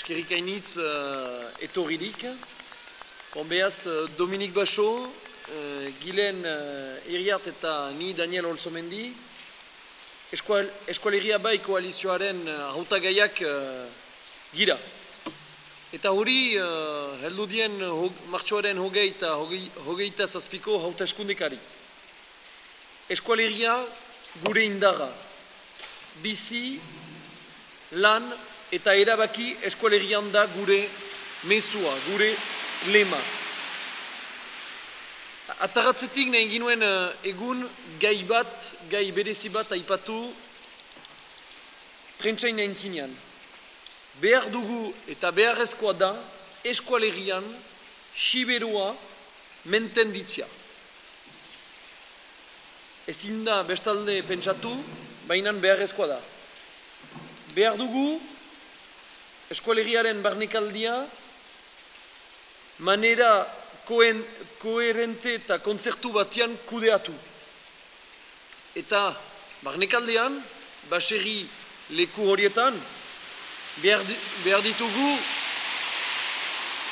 eskerrik hainitz etorririk. Beaz, Dominik Baso, Gilen Iriart eta ni Daniel Olzomendi, Eskualeria Bai koalizioaren hautagaiak gira. Eta hori, heldu dien martxoaren hogeita zazpiko hauteskundekari. Eskualeria gure indarra, bizi, lan eta erabaki eskualerian da gure mezua, gure lema. Ataratzetik nahi ginuen egun gai berezi bat aipatu prentsain naintzinean. Behar dugu eta beharrezkoa da eskualerian siberua mentenditzia. Ezin da bestalde pentsatu, baina beharrezkoa da. Behar dugu eskualeriaren barnekaldia manera koherente eta konzertu batean kudeatu. Eta barnekaldean, baserri leku horietan, behar ditugu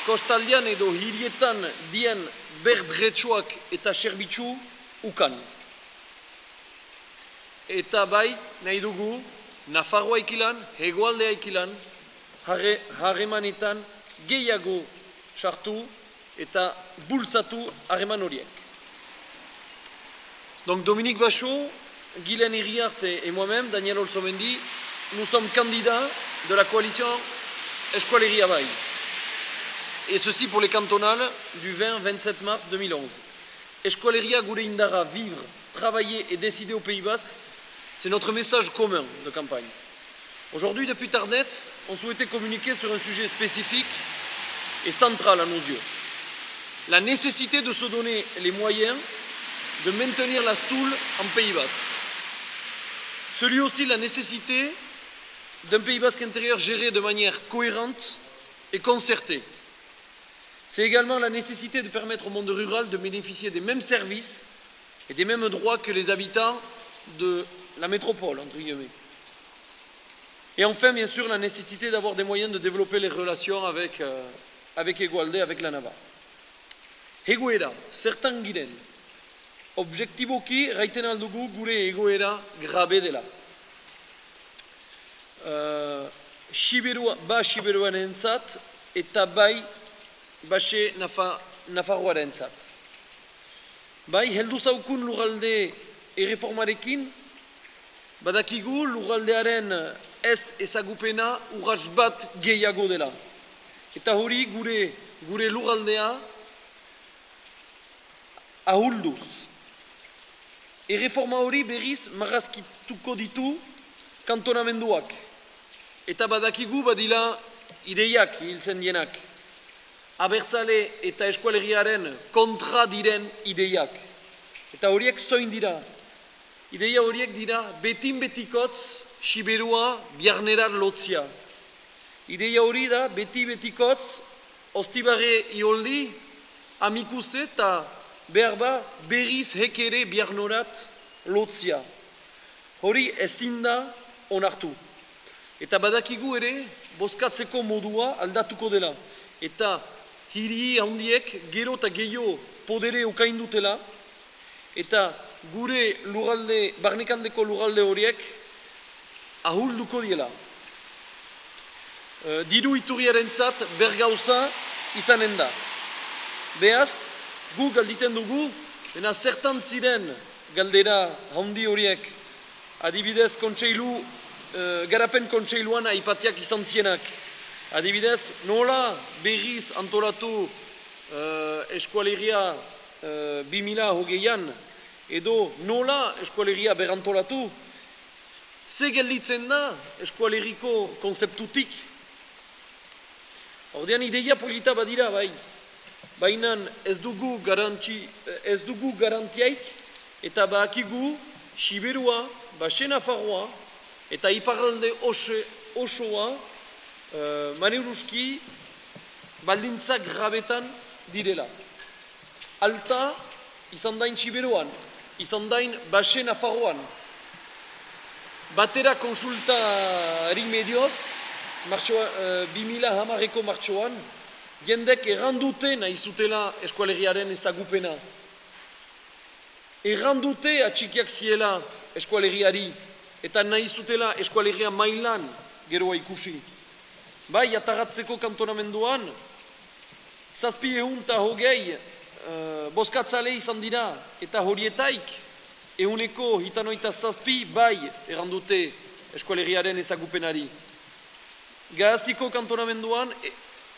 kostaldean edo hirietan dien berdretsuak eta serbitzu ukan. Eta bai, nahi dugu, Nafarroa ikilan, hegoaldea ikilan, harremanetan gehiago sartu eta bultzatu harreman horiek. Donc Dominique Bachot, Guylaine Iriart et moi-même, Daniel Olzomendi, nous sommes candidats de la coalition Eskualeria Bai. Et ceci pour les cantonales du 20-27 mars 2011. Eskualeria gure indarra, vivre, travailler et décider au Pays Basque, c'est notre message commun de campagne. Aujourd'hui, depuis Tarnet, on souhaitait communiquer sur un sujet spécifique et central à nos yeux. La nécessité de se donner les moyens de maintenir la Stoule en Pays Basque. Celui aussi la nécessité d'un Pays Basque intérieur géré de manière cohérente et concertée. C'est également la nécessité de permettre au monde rural de bénéficier des mêmes services et des mêmes droits que les habitants de la métropole, entre guillemets. Et enfin, bien sûr, la nécessité d'avoir des moyens de développer les relations avec Egualde, avec la Navarre. Egoera, zertan giren, objektiboki raiten aldugu gure egoera grabe dela. Siberuaren entzat eta bai base Nafarroaren entzat. Bai, heldu zaukun lurralde erreformarekin, badakigu lurraldearen ez ezagupena urras bat gehiago dela. Eta hori gure lurraldea ahulduz. Erreforma hori berriz marrazkituko ditu kantonamenduak. Eta badakigu badila ideiak hiltzen dienak. Abertzale eta eskualeriaren kontra diren ideiak. Eta horiek zoin dira. Ideia horiek dira betin-betikotz Siberua biarnerar lotzia. Ideia hori da beti-betikotz Ostibarre ioldi amikuse eta behar berriz hekere biarnorat lotzia. Hori ezin da onartu. Eta badakigu ere bozkatzeko modua aldatuko dela. Eta hiri handiek gero eta gehiago podere ukaindutela. Eta gure lurralde, barnekaldeko lurralde horiek ahulduko diela. Diru iturriaren zat bergauza izanen da. Beaz, gu galditen dugu, dena zertan ziren galdera handi horiek, adibidez kontseilu, garapen kontseiluan aipatiak izan zienak. Adibidez, nola berriz antolatu eskualeria 2020an, edo nola eskualeria berantolatu, ze gelditzen da eskualeriko konzeptutik. Ordean ideia polita badira bai, baina ez dugu garantiaik eta bakigu Siberua, Base Nafarroa eta iparralde osoa Mariuruski baldintzak grabetan direla. Alta izan dain Siberuan, izan dain Base Nafarroan. Batera konsultari medioz, 2010ko martxoan, jendek errandute nahi zutela eskualeriaren ezagupena. Errandute atxikiak ziela eskualeriari, eta nahi zutela eskualeria mailan geroa ikusi. Bai, ataratzeko kantonamenduan, 720 bozkatzale izan dira, eta horietaik, 107 bai errandute eskualeriaren ezagupenari. Gaziko kantonamenduan,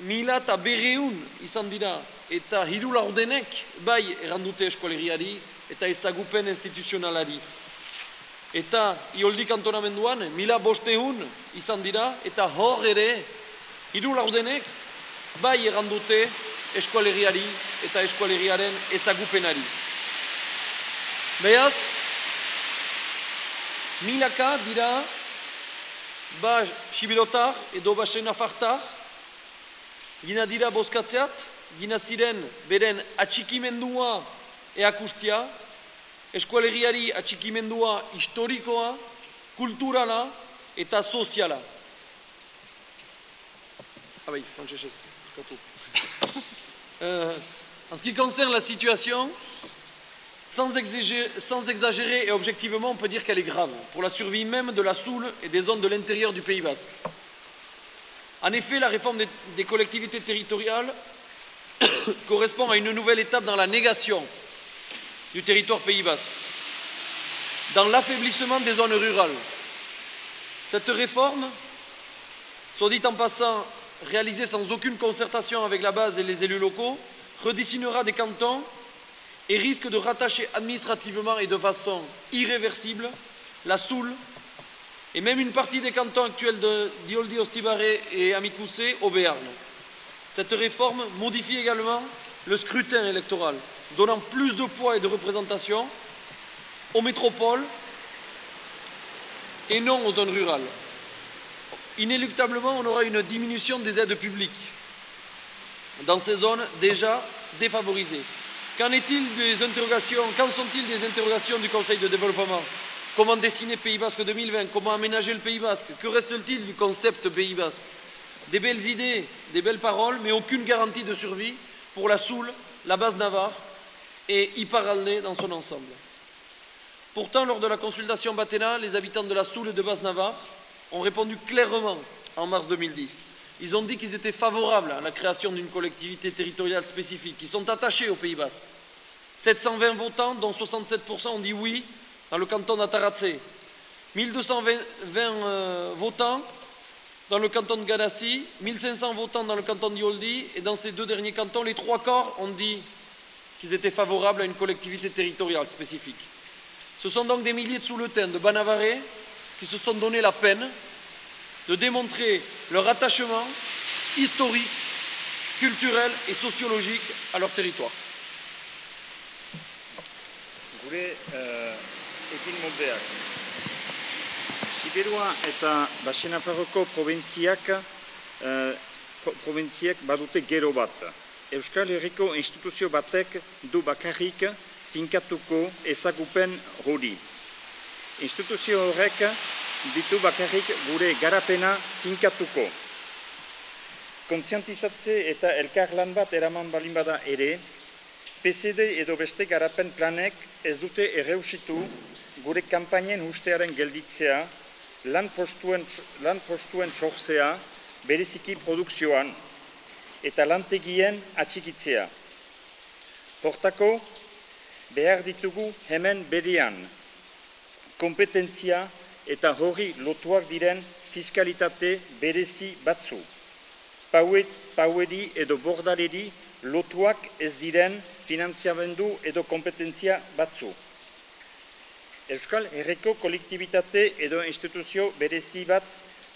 1.200 izan dira, eta 3 laurdenek bai errandute eskualeriari eta ezagupen instituzionalari. Eta Ioldi kantonamenduan, 1.500 izan dira, eta hor ere, 3 laurdenek bai errandute eskualeriari eta eskualeriaren ezagupenari. Beaz, milaka dira ba Sibirotar edo basen afartar, gina dira bozkatzeat, gina ziren beren atxikimendua eakustia, eskualeriari atxikimendua historikoa, kulturala eta soziala. En ce qui concerne la situation, sans exagérer et objectivement, on peut dire qu'elle est grave pour la survie même de la Soule et des zones de l'intérieur du Pays Basque. En effet, la réforme des collectivités territoriales correspond à une nouvelle étape dans la négation du territoire Pays Basque, dans l'affaiblissement des zones rurales. Cette réforme, soit dit en passant, réalisée sans aucune concertation avec la base et les élus locaux, redessinera des cantons et risque de rattacher administrativement et de façon irréversible la Soule et même une partie des cantons actuels d'Ioldi, Ostibaré et Amicoussé au Béarn. Cette réforme modifie également le scrutin électoral, donnant plus de poids et de représentation aux métropoles et non aux zones rurales. Inéluctablement, on aura une diminution des aides publiques dans ces zones déjà défavorisées. Qu'en sont-ils des interrogations du Conseil de développement? Comment dessiner Pays Basque 2020? Comment aménager le Pays Basque? Que reste-t-il du concept Pays Basque? Des belles idées, des belles paroles, mais aucune garantie de survie pour la Soule, la Basse-Navarre et Iparralde dans son ensemble. Pourtant, lors de la consultation Batena, les habitants de la Soule et de Basse-Navarre ont répondu clairement en mars 2010. Ils ont dit qu'ils étaient favorables à la création d'une collectivité territoriale spécifique, qu'ils sont attachés au Pays Basque. 720 votants, dont 67% ont dit oui dans le canton d'Ataratse. 1220 votants dans le canton de Gadassi, 1500 votants dans le canton d'Ioldi, et dans ces deux derniers cantons, les 3/4 ont dit qu'ils étaient favorables à une collectivité territoriale spécifique. Ce sont donc des milliers de Souletins, de Banavarais, qui se sont donné la peine de démontrer leur attachement historique, culturel et sociologique à leur territoire. Gure ekin moldeak. Siberua eta Baxe-Nafarroko probintziak badute gero bat. Euskal Herriko instituzio batek du bakarrik finkatuko ezagupen hori. Instituzio horrek ditu bakarrik gure garapena finkatuko. Kontzientizatze eta elkarlan bat eraman balin bada ere, PSD edo beste garapen planek ez dute erreusitu gure kanpainen hustearen gelditzea, lan postuen sortzea, bereziki produkzioan, eta lantegien atxikitzea. Hortako, behar ditugu hemen berean, kompetentzia eta horri lotuak diren fiskalitate berezi batzu. Paueri edo bordaleri lotuak ez diren finantziamendu edo kompetentzia batzu. Euskal Herriko kolektibitate edo instituzio berezi bat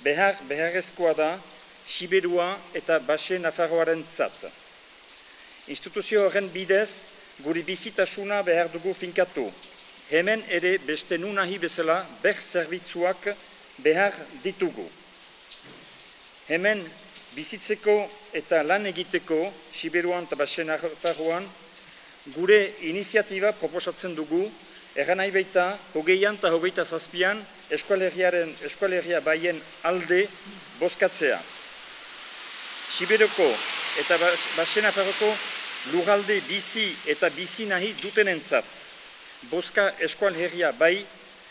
beharrezkoa da Siberua eta Baxe-Nafarroaren zat. Instituzio horren bidez, guri bizitasuna behar dugu finkatu. Hemen ere beste nunahi bezala ber zerbitzuak behar ditugu. Hemen bizitzeko eta lan egiteko Siberuan eta Baxe-Nafarroan gure iniziatiba proposatzen dugu, erran nahi baita 20an eta 27an eskualeria baien alde bozkatzea. Siberoko eta Baxenafarroko lurralde bizi eta bizi nahi dutenentzat. Boska eskual herria bai,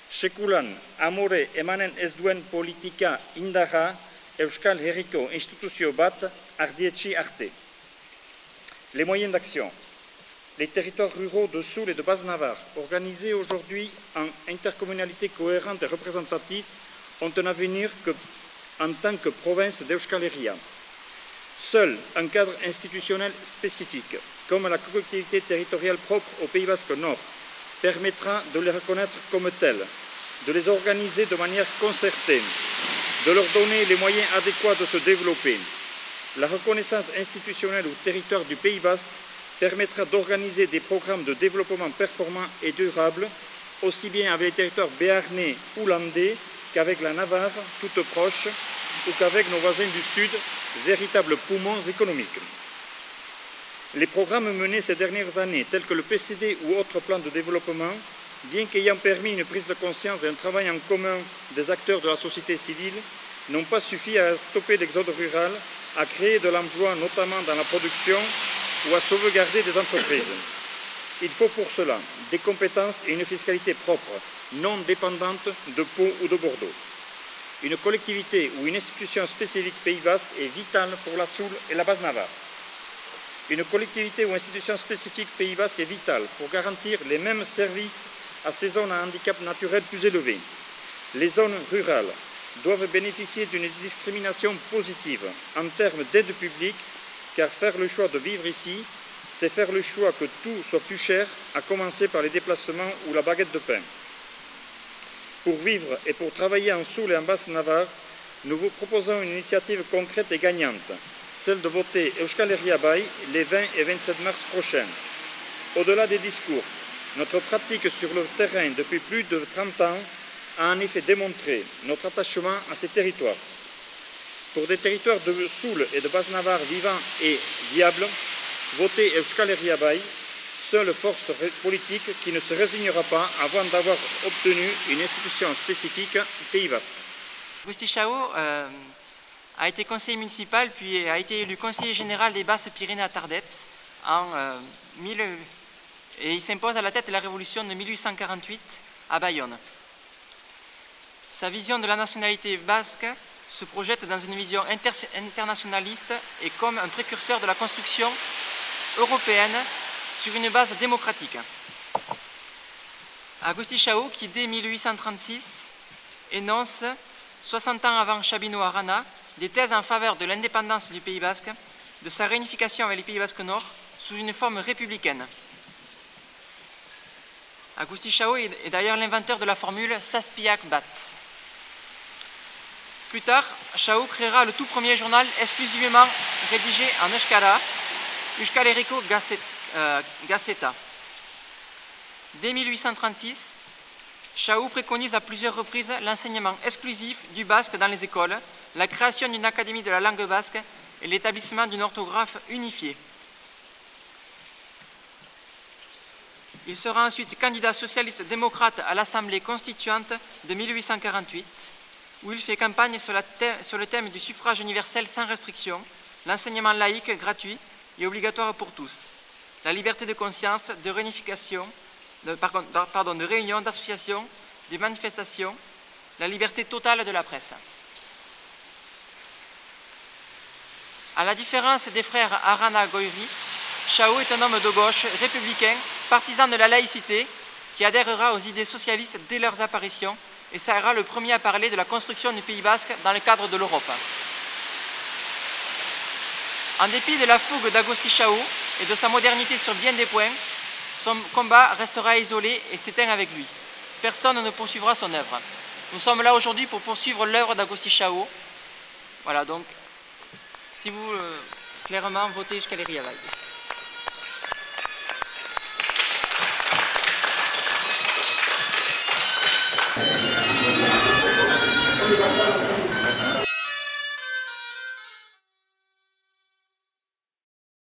sekulan amore emanen ez duen politika indarra Euskal Herriko instituzio bat ardietxi arte. Les moyens d'action. Les territoires ruraux de Soule et de Basse-Navarre, organisés aujourd'hui en intercommunalité cohérente et représentative, ont un avenir en tant que province d'Euskal Herria. Seul un cadre institutionnel spécifique, comme la collectivité territoriale propre au Pays Basque Nord, permettra de les reconnaître comme tels, de les organiser de manière concertée, de leur donner les moyens adéquats de se développer. La reconnaissance institutionnelle au territoire du Pays Basque permettra d'organiser des programmes de développement performants et durables, aussi bien avec les territoires béarnais ou landais qu'avec la Navarre, toute proche, ou qu'avec nos voisins du Sud, véritables poumons économiques. Les programmes menés ces dernières années, tels que le PCD ou autres plans de développement, bien qu'ayant permis une prise de conscience et un travail en commun des acteurs de la société civile, n'ont pas suffi à stopper l'exode rural, à créer de l'emploi, notamment dans la production, ou à sauvegarder des entreprises. Il faut pour cela des compétences et une fiscalité propre, non dépendante de Pau ou de Bordeaux. Une collectivité ou une institution spécifique Pays Basque est vitale pour la Soule et la Basse-Navarre. Une collectivité ou institution spécifique Pays Basque est vitale pour garantir les mêmes services à ces zones à handicap naturel plus élevé. Les zones rurales doivent bénéficier d'une discrimination positive en termes d'aide publique, car faire le choix de vivre ici, c'est faire le choix que tout soit plus cher, à commencer par les déplacements ou la baguette de pain. Pour vivre et pour travailler en Soule et en Basse-Navarre, nous vous proposons une initiative concrète et gagnante, celle de voter Euskal Herria Bai les 20 et 27 mars prochains. Au-delà des discours, notre pratique sur le terrain depuis plus de 30 ans a en effet démontré notre attachement à ces territoires. Pour des territoires de Soule et de Basse-Navarre vivants et viables, votez Euskal Herria Bai, seule force politique qui ne se résignera pas avant d'avoir obtenu une institution spécifique Pays Basque. Agusti Chao a été conseiller municipal puis a été élu conseiller général des Basses-Pyrénées à Tardets et il s'impose à la tête de la révolution de 1848 à Bayonne. Sa vision de la nationalité basque se projette dans une vision internationaliste et comme un précurseur de la construction européenne sur une base démocratique. Agusti Chao, qui dès 1836 énonce, 60 ans avant Sabino Arana, des thèses en faveur de l'indépendance du Pays Basque, de sa réunification avec les Pays Basques Nord sous une forme républicaine. Agusti Chao est d'ailleurs l'inventeur de la formule Saspiac-Bat. Plus tard, Chao créera le tout premier journal exclusivement rédigé en Euskara, Euskal Herriko Gazeta. Dès 1836, Chao préconise à plusieurs reprises l'enseignement exclusif du basque dans les écoles, la création d'une académie de la langue basque et l'établissement d'une orthographe unifiée. Il sera ensuite candidat socialiste-démocrate à l'Assemblée constituante de 1848, où il fait campagne sur le thème du suffrage universel sans restriction, l'enseignement laïque gratuit et obligatoire pour tous, la liberté de conscience, de réunification, de réunion, d'association, de manifestation, la liberté totale de la presse. À la différence des frères Arana Goiri, Chao est un homme de gauche, républicain, partisan de la laïcité, qui adhérera aux idées socialistes dès leurs apparitions et sera le premier à parler de la construction du Pays Basque dans le cadre de l'Europe. En dépit de la fougue d'Agusti Chao et de sa modernité sur bien des points, son combat restera isolé et s'éteint avec lui. Personne ne poursuivra son œuvre. Nous sommes là aujourd'hui pour poursuivre l'œuvre d'Agusti Chao. Voilà, donc, si vous, clairement, votez Euskal Herria Bai.